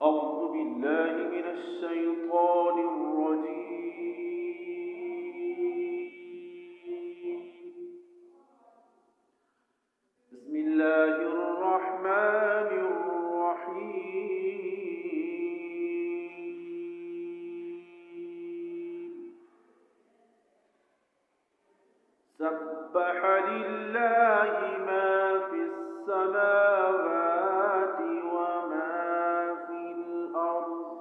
أعوذ بالله من الشيطان الرجيم. بسم الله الرحمن الرحيم. سبح لله ما في السماوات وما في الأرض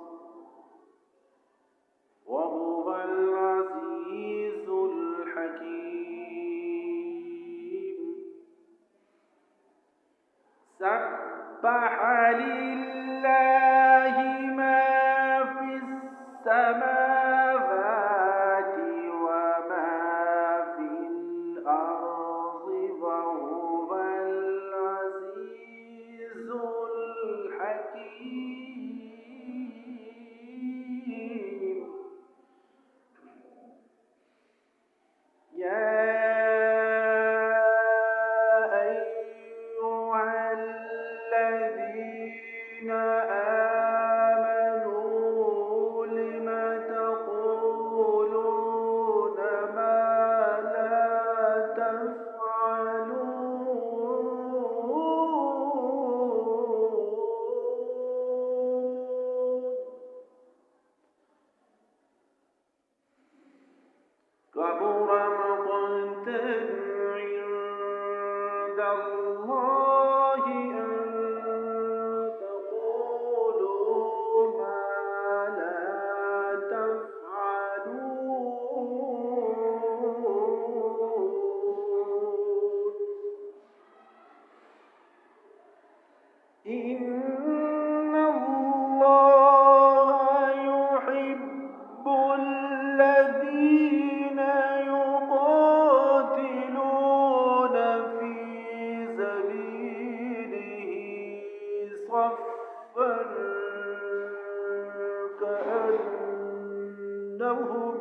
وهو العزيز الحكيم. سبح لله ما في السماوات وما في الأرض وهو العزيز الحكيم. يا أيها الذين آمنوا لم تقولون ما لا تفعلون. كبر مقتا عند الله أن تقولوا ما لا تفعلون. إن الله يحب الذين يقاتلون في سبيله صفا كأنهم